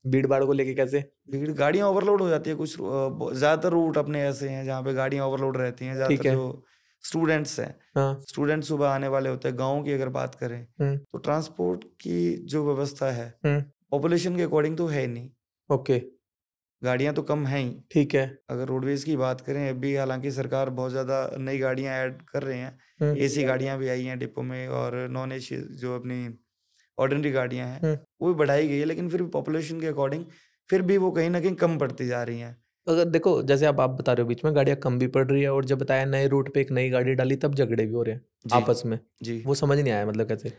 भीड़ भाड़ को लेके कैसे? भीड़, गाड़ियाँ ओवरलोड हो जाती है कुछ। ज़्यादातर रूट अपने ऐसे हैं जहाँ पे गाड़ियाँ ओवरलोड रहती हैं। ठीक ज़्यादातर है। जो स्टूडेंट्स हैं, हाँ। स्टूडेंट सुबह आने वाले होते हैं। गाँव की अगर बात करें हम्म। तो ट्रांसपोर्ट की जो व्यवस्था है हम्म। पॉपुलेशन के अकॉर्डिंग तो है ही नहीं। ओके। गाड़ियाँ तो कम हैं ही। ठीक है। अगर रोडवेज की बात करें, अभी हालांकि सरकार बहुत ज़्यादा नई गाड़ियाँ ऐड कर रहे हैं। एसी गाड़ियाँ भी आई हैं डिपो में, और नॉन एसी जो अपनी ऑर्डिनरी गाड़ियाँ हैं वो भी बढ़ाई गई है, लेकिन फिर भी पॉपुलेशन के अकॉर्डिंग फिर भी वो कहीं ना कहीं कम पड़ती जा रही हैं। अगर देखो, जैसे आप बता रहे हो बीच में गाड़ियाँ कम भी पड़ रही है, और जब बताया नए रूट पे एक नई गाड़ी डाली तब झगड़े भी हो रहे हैं जी आपस में। जी। वो समझ नहीं आया, मतलब कैसे,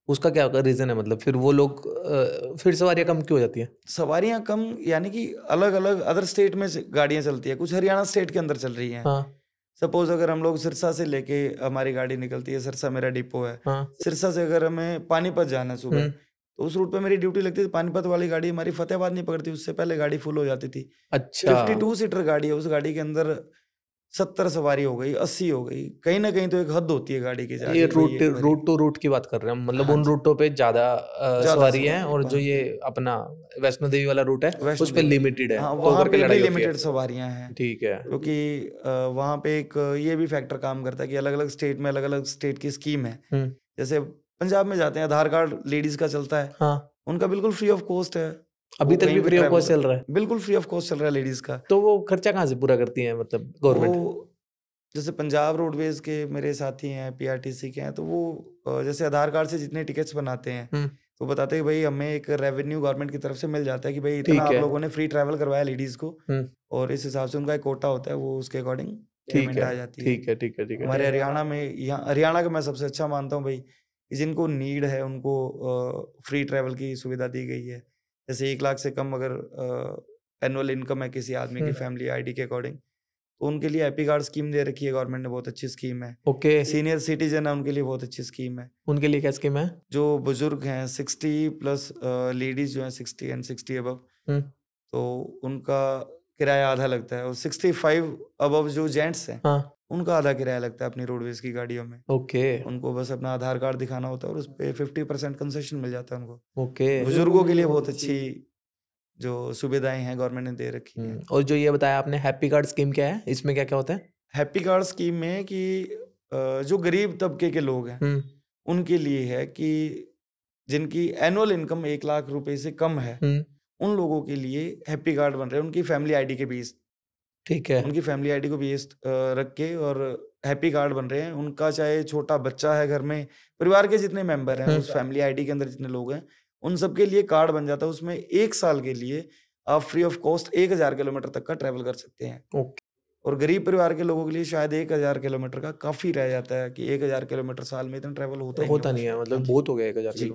उसका क्या रीजन है? मतलब फिर वो लोग फिर सवारियाँ कम क्यों हो जाती हैं? सवारियाँ कम यानी कि अलग अलग अदर स्टेट में गाड़ियाँ चलती है, कुछ हरियाणा स्टेट के अंदर चल रही हैं। हाँ। सपोज अगर हम लोग सिरसा से लेके हमारी गाड़ी निकलती है, सिरसा मेरा डिपो है। हाँ। सिरसा से अगर हमें पानीपत जाना है सुबह, तो उस रूट पे मेरी ड्यूटी लगती थी। पानीपत वाली गाड़ी हमारी फतेहाबाद नहीं पकड़ती, उससे पहले गाड़ी फुल हो जाती थी। अच्छा। 52 सीटर गाड़ी है, उस गाड़ी के अंदर 70 सवारी हो गई, 80 हो गई। कहीं ना कहीं तो एक हद होती है गाड़ी की ये जाके, भाई एक रूट टू रूट की बात कर रहे हैं, मतलब हाँ उन जी, रूटों पे ज्यादा ज्यादा सवारी है, और जो ये अपना वैष्णो देवी वाला रूट है वैष्णो उस पे देवी, लिमिटेड है, हाँ तो वहाँ करके पे भी लड़ाई होती है। लिमिटेड सवारियां हैं। ठीक है। क्योंकि वहाँ पे एक ये भी फैक्टर काम करता है कि अलग अलग स्टेट में अलग अलग स्टेट की स्कीम है। जैसे पंजाब में जाते हैं, आधार कार्ड लेडीज का चलता है, हाँ। उनका बिल्कुल फ्री ऑफ कॉस्ट है। अभी वो तक कहीं भी भी फ्री ऑफ ट्रैवल कॉस्ट चल रहा है? बिल्कुल फ्री ऑफ कॉस्ट चल रहा है लेडीज का। तो वो खर्चा कहाँ से पूरा करती है, मतलब गवर्नमेंट? वो जैसे पंजाब रोडवेज के मेरे साथी हैं, पीआरटीसी के हैं, तो वो जैसे आधार कार्ड से जितने टिकट्स बनाते हैं तो बताते हैं कि भाई हमें एक रेवेन्यू गवर्नमेंट की तरफ से मिल जाता है कि भाई इतना ठीक आप है। लोगों ने फ्री ट्रैवल करवाया लेडीज को, और इस हिसाब से उनका एक कोटा होता है, वो उसके अकॉर्डिंग ठीक पेमेंट है। आ जाती है। ठीक है। ठीक है। ठीक है। हमारे हरियाणा में, यहाँ हरियाणा का मैं सबसे अच्छा मानता हूँ भाई कि जिनको नीड है उनको फ्री ट्रैवल की सुविधा दी गई है। जैसे 1 लाख से कम अगर एनुअल इनकम है किसी आदमी की फैमिली आईडी के अकॉर्डिंग, तो उनके लिए हैप्पी कार्ड स्कीम दे रखी है गवर्नमेंट ने, बहुत अच्छी स्कीम है। ओके। सीनियर सिटीजन है उनके लिए बहुत अच्छी स्कीम है। उनके लिए क्या स्कीम है? जो बुजुर्ग हैं 60 प्लस, लेडीज जो हैं 60 एंड 60 अबव, तो उनका किराया आधा लगता है, और 65 अबव जो जेंट्स हैं हाँ। उनका आधा किराया लगता है अपनी रोडवेज की गाड़ियों में। ओके। उनको बस अपना आधार कार्ड दिखाना होता है और उस पे 50% कंसेशन मिल जाता है उनको। ओके। बुजुर्गों के लिए बहुत अच्छी जो सुविधाएं हैं गवर्नमेंट ने दे रखी हैं। और जो ये बताया आपने हैप्पी कार्ड स्कीम, क्या है इसमें, क्या क्या होता है? हैप्पी कार्ड स्कीम में कि जो गरीब तबके के लोग हैं उनके लिए है कि जिनकी एनुअल इनकम 1 लाख रुपए से कम है, उन लोगों के लिए हैप्पी कार्ड बन रहे हैं उनकी फैमिली आईडी के बेस। ठीक है। उनकी फैमिली आईडी को बेस रख के और हैप्पी कार्ड बन रहे हैं। उनका चाहे छोटा बच्चा है घर में, परिवार के जितने मेंबर हैं उस फैमिली आईडी के अंदर जितने लोग हैं, उन सबके लिए कार्ड बन जाता है। उसमें 1 साल के लिए आप फ्री ऑफ कॉस्ट 1000 किलोमीटर तक का ट्रैवल कर सकते हैं। ओके। और गरीब परिवार के लोगों के लिए शायद 1000 किलोमीटर का काफी रह जाता है कि 1000 किलोमीटर साल में इतना ट्रैवल होता ही नहीं होता होगा नहीं है, शायद। हाँ मतलब जी बहुत हो गया 1000 जी। किलोमीटर।